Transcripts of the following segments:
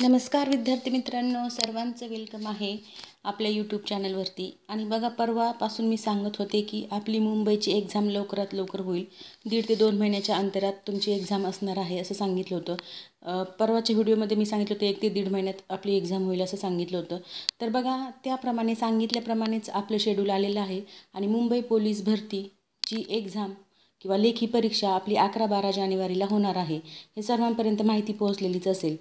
नमस्कार विद्यार्थी मित्रांनो, सर्वांचं वेलकम आहे आपल्या यूट्यूब चॅनलवरती. आणि बघा, परवापासून मी सांगत होते की आपली मुंबईची एक्झाम लवकरात लवकर होईल. 1.5 ते 2 महिन्याच्या अंतरात तुमची एक्झाम असणार आहे असं सांगितलं होतं. परवाच्या व्हिडिओमध्ये मी सांगितलं होतं 1 ते 1.5 महिन्यात आपली एक्झाम होईल असं सांगितलं होतं. तर बघा, त्याप्रमाणे सांगितल्याप्रमाणेच आपलं शेड्यूल आलेलं आहे. आणि मुंबई पोलीस भरतीची एक्झाम किंवा लेखी परीक्षा आपली 11-12 जानेवारीला होणार आहे. हे सर्वांपर्यंत माहिती पोहोचलेलीच असेल.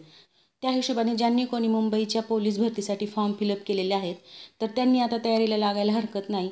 त्या हिशोबाने ज्यांनी कोणी मुंबईच्या पोलीस भरतीसाठी फॉर्म फिलअप केलेले आहेत तर त्यांनी आता तयारीला लागायला हरकत नाही.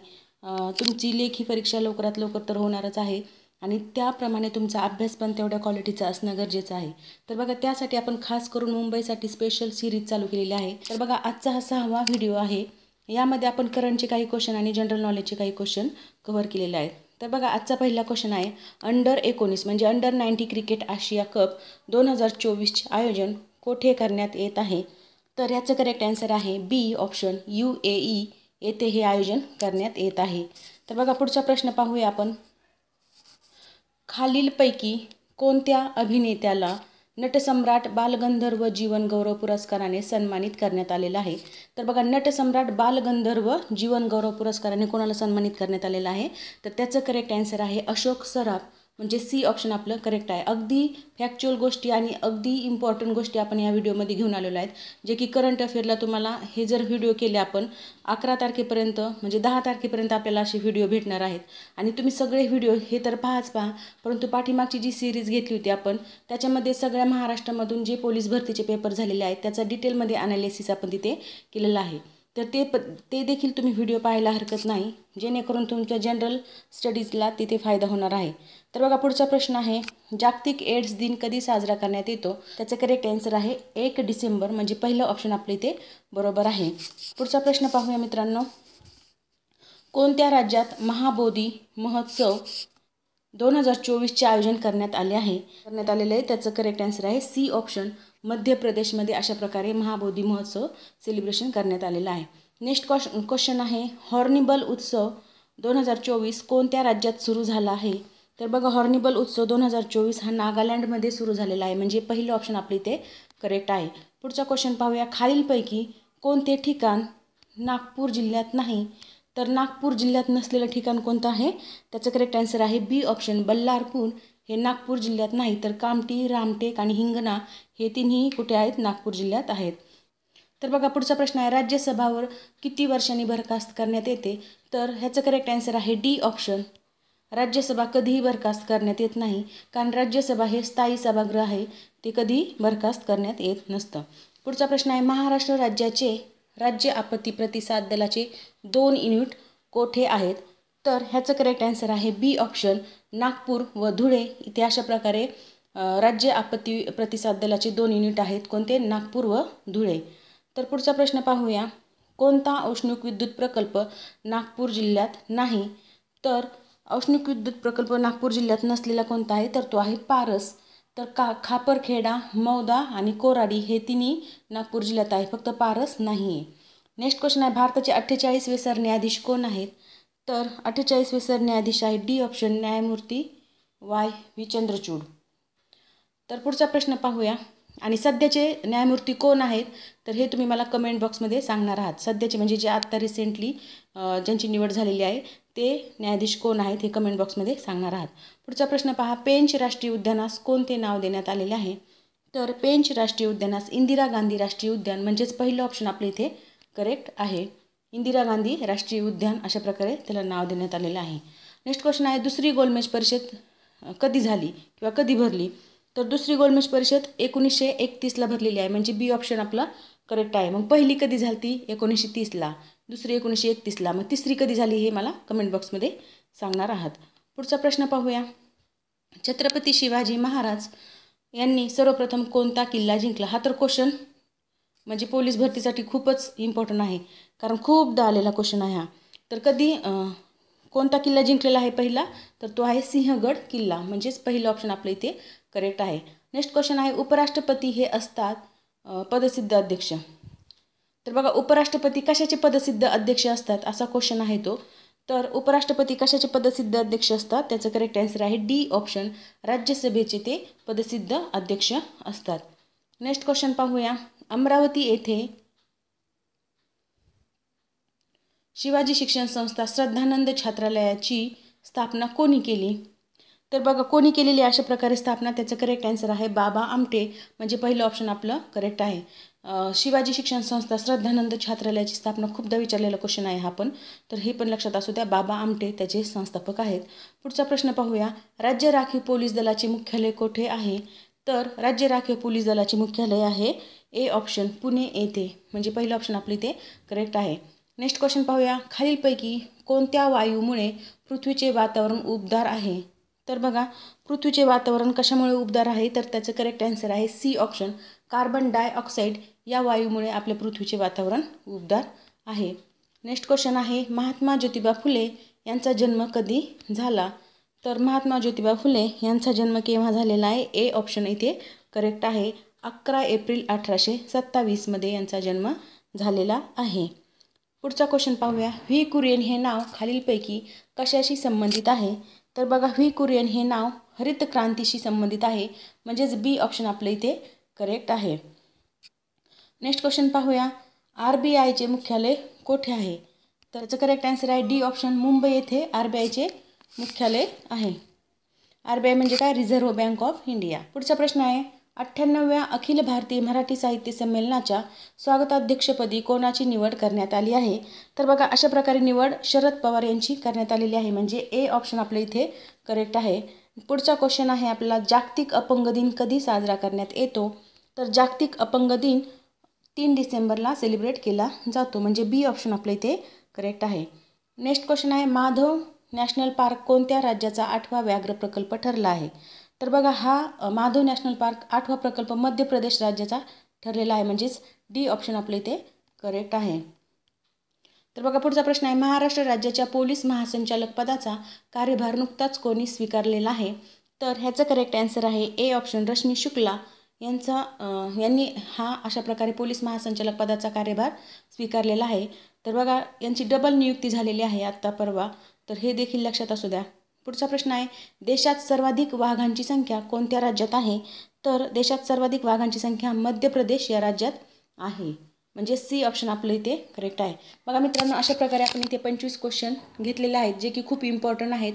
तुमची लेखी परीक्षा लवकरात लवकर तर होणारच आहे आणि त्याप्रमाणे तुमचा अभ्यास पण तेवढ्या क्वालिटीचा असणं गरजेचं आहे. तर बघा, त्यासाठी आपण खास करून मुंबईसाठी स्पेशल सिरीज चालू केलेली आहे. तर बघा, आजचा हा 6वा व्हिडिओ आहे. यामध्ये आपण करंटचे काही क्वेश्चन आणि जनरल नॉलेजचे काही क्वेश्चन कव्हर केलेले आहेत. तर बघा, आजचा पहिला क्वेश्चन आहे, अंडर-19 म्हणजे अंडर-19 क्रिकेट आशिया कप 2024चे आयोजन कोठे करण्यात येत आहे? तर याचं करेक्ट आन्सर आहे बी ऑप्शन, UAE येथे हे आयोजन करण्यात येत आहे. तर बघा, पुढचा प्रश्न पाहूया आपण. खालीलपैकी कोणत्या अभिनेत्याला नटसम्राट बालगंधर्व जीवनगौरव पुरस्काराने सन्मानित करण्यात आलेलं आहे? तर बघा, नटसम्राट बालगंधर्व जीवनगौरव पुरस्काराने कोणाला सन्मानित करण्यात आलेलं आहे? तर त्याचं करेक्ट आन्सर आहे अशोक सराफ, म्हणजे सी ऑप्शन आपलं करेक्ट आहे. अगदी फॅक्च्युअल गोष्टी आणि अगदी इम्पॉर्टंट गोष्टी आपण या व्हिडिओमध्ये घेऊन आलेलो आहेत, जे की करंट अफेअरला तुम्हाला हे जर व्हिडिओ केले आपण 11 तारखेपर्यंत म्हणजे 10 तारखेपर्यंत आपल्याला असे व्हिडिओ भेटणार आहेत. आणि तुम्ही सगळे व्हिडिओ हे तर पहा, परंतु पाठीमागची जी सिरीज घेतली होती आपण त्याच्यामध्ये सगळ्या महाराष्ट्रामधून जे पोलीस भरतीचे पेपर झालेले आहेत त्याचा डिटेलमध्ये ॲनालिसिस आपण तिथे केलेलं आहे. तर ते देखील तुम्ही व्हिडिओ पाहायला हरकत नाही, जेणेकरून तुमच्या जनरल स्टडीजला तिथे फायदा होणार आहे. तर बघा, पुढचा प्रश्न आहे, जागतिक एड्स दिन कधी साजरा करण्यात येतो? त्याचं करेक्ट आन्सर आहे 1 डिसेंबर, म्हणजे पहिलं ऑप्शन आपलं इथे बरोबर आहे. पुढचा प्रश्न पाहूया मित्रांनो. कोणत्या राज्यात महाबोधी महोत्सव 2024चे आयोजन करण्यात आलेलं आहे? त्याचं करेक्ट आन्सर आहे सी ऑप्शन, मध्य प्रदेशमध्ये अशा प्रकारे महाबोधी महोत्सव सेलिब्रेशन करण्यात आलेलं आहे. नेक्स्ट क्वेश्चन आहे, हॉर्निबल उत्सव 2024 कोणत्या राज्यात सुरू झाला आहे? तर बघा, हॉर्निबल उत्सव 2024 हा नागालँडमध्ये सुरू झालेला आहे, म्हणजे पहिलं ऑप्शन आपले इथे करेक्ट आहे. पुढचा क्वेश्चन पाहूया, खालीलपैकी कोणते ठिकाण नागपूर जिल्ह्यात नाही? तर नागपूर जिल्ह्यात नसलेलं ठिकाण कोणतं आहे? त्याचं करेक्ट आन्सर आहे बी ऑप्शन, बल्लारपूर हे नागपूर जिल्ह्यात नाही, तर कामठी, रामटेक आणि हिंगणा हे तिन्ही कुठे आहेत? नागपूर जिल्ह्यात आहेत. तर बघा, पुढचा प्रश्न आहे, राज्यसभावर किती वर्षांनी बरखास्त करण्यात येते? तर ह्याचं करेक्ट आन्सर आहे डी ऑप्शन, राज्यसभा कधीही बरखास्त करण्यात येत नाही, कारण राज्यसभा हे स्थायी सभागृह आहे, ते कधी बरखास्त करण्यात येत नसतं. पुढचा प्रश्न आहे, महाराष्ट्र राज्याचे राज्य आपत्ती प्रतिसाद दलाचे 2 युनिट कोठे आहेत? तर ह्याचं करेक्ट आन्सर आहे बी ऑप्शन, नागपूर व धुळे इथे अशा प्रकारे राज्य आपत्ती प्रतिसाद दलाचे 2 युनिट आहेत. कोणते? नागपूर व धुळे. तर पुढचा प्रश्न पाहूया, कोणता औष्णिक विद्युत प्रकल्प नागपूर जिल्ह्यात नाही? तर औष्णिक विद्युत प्रकल्प नागपूर जिल्ह्यात नसलेला कोणता आहे? तर तो आहे पारस. तर खापरखेडा, मौदा आणि कोराडी हे तिन्ही नागपूर जिल्ह्यात आहे, फक्त पारस नाही आहे. नेक्स्ट क्वेश्चन आहे, भारताचे 48वे सरन्यायाधीश कोण आहेत? तर 48वे सरन्यायाधीश आहे डी ऑप्शन, न्यायमूर्ती YV चंद्रचूड. तर पुढचा प्रश्न पाहूया, आणि सध्याचे न्यायमूर्ती कोण आहेत? तर हे तुम्ही मला कमेंट बॉक्समध्ये सांगणार आहात. सध्याचे म्हणजे जे आत्ता रिसेंटली ज्यांची निवड झालेली आहे ते न्यायाधीश कोण आहेत हे कमेंट बॉक्समध्ये सांगणार आहात. पुढचा प्रश्न पहा, पेंच राष्ट्रीय उद्यानास कोणते नाव देण्यात आलेले आहे? तर पेंच राष्ट्रीय उद्यानास इंदिरा गांधी राष्ट्रीय उद्यान, म्हणजेच पहिलं ऑप्शन आपले इथे करेक्ट आहे. इंदिरा गांधी राष्ट्रीय उद्यान अशा प्रकारे त्याला नाव देण्यात आलेलं आहे. नेक्स्ट क्वेश्चन आहे, दुसरी गोलमेज परिषद कधी झाली किंवा कधी भरली? तर दुसरी गोलमेज परिषद 1931ला भरलेली आहे, म्हणजे बी ऑप्शन आपला करेक्ट आहे. मग पहिली कधी झाली ती? 1930ला. दुसरी 1931ला. मग तिसरी कधी झाली हे मला कमेंट बॉक्समध्ये सांगणार आहात. पुढचा प्रश्न पाहूया, छत्रपती शिवाजी महाराज यांनी सर्वप्रथम कोणता किल्ला जिंकला? हा तर क्वेश्चन म्हणजे पोलीस भरतीसाठी खूपच इम्पॉर्टंट आहे, कारण खूपदा आलेला क्वेश्चन आहे हा. तर कधी कोणता किल्ला जिंकलेला आहे पहिला? तर तो आहे सिंहगड किल्ला, म्हणजेच पहिलं ऑप्शन आपलं इथे करेक्ट आहे. नेक्स्ट क्वेश्चन आहे, उपराष्ट्रपती हे असतात पदसिद्ध अध्यक्ष. तर बघा, उपराष्ट्रपती कशाचे पदसिद्ध अध्यक्ष असतात असा क्वेश्चन आहे तो. तर उपराष्ट्रपती कशाचे पदसिद्ध अध्यक्ष असतात? त्याचं करेक्ट आन्सर आहे डी ऑप्शन, राज्यसभेचे ते पदसिद्ध अध्यक्ष असतात. नेक्स्ट क्वेश्चन पाहूया, अमरावती येथे शिवाजी शिक्षण संस्था श्रद्धानंद छात्रालयाची स्थापना कोणी केली? तर बघा कोणी केलेली अशा प्रकारे स्थापना, त्याचं करेक्ट आन्सर आहे बाबा आमटे, म्हणजे पहिलं ऑप्शन आपलं करेक्ट आहे. शिवाजी शिक्षण संस्था श्रद्धानंद छात्रालयाची स्थापना खूपदा विचारलेला क्वेश्चन आहे हा पण, तर हे पण लक्षात असू द्या, बाबा आमटे त्याचे संस्थापक आहेत. पुढचा प्रश्न पाहूया. राज्य राखीव पोलीस दलाचे मुख्यालय कोठे आहे? तर राज्य राखीव पोलीस दलाचे मुख्यालय आहे ए ऑप्शन पुणे येथे, म्हणजे पहिलं ऑप्शन आपले ते करेक्ट आहे. नेक्स्ट क्वेश्चन पाहूया. खालीलपैकी कोणत्या वायूमुळे पृथ्वीचे वातावरण उबदार आहे? तर बघा पृथ्वीचे वातावरण कशामुळे उबदार आहे? तर त्याचं करेक्ट आन्सर आहे सी ऑप्शन कार्बन डायऑक्साईड या वायूमुळे आपल्या पृथ्वीचे वातावरण उबदार आहे. नेक्स्ट क्वेश्चन आहे. महात्मा ज्योतिबा फुले यांचा जन्म कधी झाला? तर महात्मा ज्योतिबा फुले यांचा जन्म केव्हा झालेला आहे? ए ऑप्शन इथे करेक्ट आहे 11 एप्रिल 1827 मध्ये यांचा जन्म झालेला आहे. पुढचा क्वेश्चन पाहूया. व्ही कुरियन हे नाव खालीलपैकी कशाशी संबंधित आहे? तर बघा व्ही कुरियन हे नाव हरित क्रांतीशी संबंधित आहे, म्हणजेच बी ऑप्शन आपलं इथे करेक्ट आहे. नेक्स्ट क्वेश्चन पाहूया. RBIचे मुख्यालय कोठे आहे? तर त्याचं करेक्ट आन्सर आहे डी ऑप्शन मुंबई येथे RBIचे मुख्यालय आहे. RBI म्हणजे काय? Reserve bank of India. पुढचा प्रश्न आहे. 98व्या अखिल भारतीय मराठी साहित्य संमेलनाच्या स्वागताध्यक्षपदी कोणाची निवड करण्यात आली आहे? तर बघा अशा प्रकारे निवड शरद पवार यांची करण्यात आलेली आहे, म्हणजे ए ऑप्शन आपल्या इथे करेक्ट आहे. पुढचा क्वेश्चन आहे आपला. जागतिक अपंग दिन कधी साजरा करण्यात येतो? तर जागतिक अपंग दिन 3 डिसेंबरला सेलिब्रेट केला जातो, म्हणजे बी ऑप्शन आपल्या इथे करेक्ट आहे. नेक्स्ट क्वेश्चन आहे. माधव नॅशनल पार्क कोणत्या राज्याचा 8वा व्याघ्र प्रकल्प ठरला आहे? तर बघा हा माधव नॅशनल पार्क 8वा प्रकल्प मध्य प्रदेश राज्याचा ठरलेला आहे, म्हणजेच डी ऑप्शन आपल्या इथे करेक्ट आहे. तर बघा पुढचा प्रश्न आहे. महाराष्ट्र राज्याच्या पोलीस महासंचालक पदाचा कार्यभार नुकताच कोणी स्वीकारलेला आहे? तर ह्याचं करेक्ट आन्सर आहे ए ऑप्शन रश्मी शुक्ला यांनी हा अशा प्रकारे पोलीस महासंचालक पदाचा कार्यभार स्वीकारलेला आहे. तर बघा यांची डबल नियुक्ती झालेली आहे आत्ता परवा, तर हे देखील लक्षात असू द्या. पुढचा प्रश्न आहे. देशात सर्वाधिक वाघांची संख्या कोणत्या राज्यात आहे? तर देशात सर्वाधिक वाघांची संख्या मध्य प्रदेश या राज्यात आहे, म्हणजे सी ऑप्शन आपलं इथे करेक्ट आहे. बघा मित्रांनो अशा प्रकारे आपण इथे 25 क्वेश्चन घेतलेले आहेत जे की खूप इम्पॉर्टंट आहेत.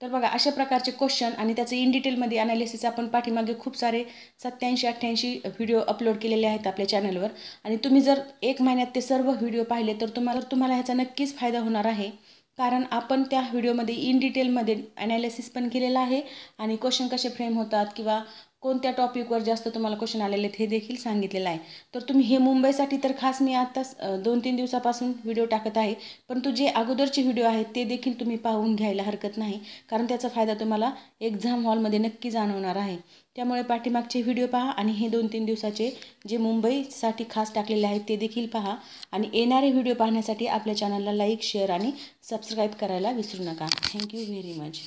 तर बघा अशा प्रकारचे क्वेश्चन आणि त्याचं इन डिटेलमध्ये ॲनालिसिस आपण पाठीमागे खूप सारे 87-88 व्हिडिओ अपलोड केलेले आहेत आपल्या चॅनलवर, आणि तुम्ही जर 1 महिन्यात ते सर्व व्हिडिओ पाहिले तर तुम्हाला ह्याचा नक्कीच फायदा होणार आहे, कारण आपण त्या व्हिडिओमध्ये इन डिटेलमध्ये ॲनालिसिस पण केलेलं आहे आणि क्वेश्चन कसे फ्रेम होतात किंवा कोणत्या टॉपिकवर जास्त तुम्हाला क्वेश्चन आलेले आहेत हे देखील सांगितलेलं आहे. तर तुम्ही हे मुंबईसाठी तर खास मी आत्ताच 2-3 दिवसापासून व्हिडिओ टाकत आहे, परंतु जे अगोदरचे व्हिडिओ आहेत ते देखील तुम्ही पाहून घ्यायला हरकत नाही, कारण त्याचा फायदा तुम्हाला एक्झाम हॉलमध्ये नक्की जाणवणार आहे. त्यामुळे पाठीमागचे व्हिडिओ पहा आणि हे 2-3 दिवसाचे जे मुंबईसाठी खास टाकलेले आहेत ते देखील पहा, आणि येणारे व्हिडिओ पाहण्यासाठी आपल्या चॅनलला लाईक, शेअर आणि सबस्क्राईब करायला विसरू नका. Thank you very much.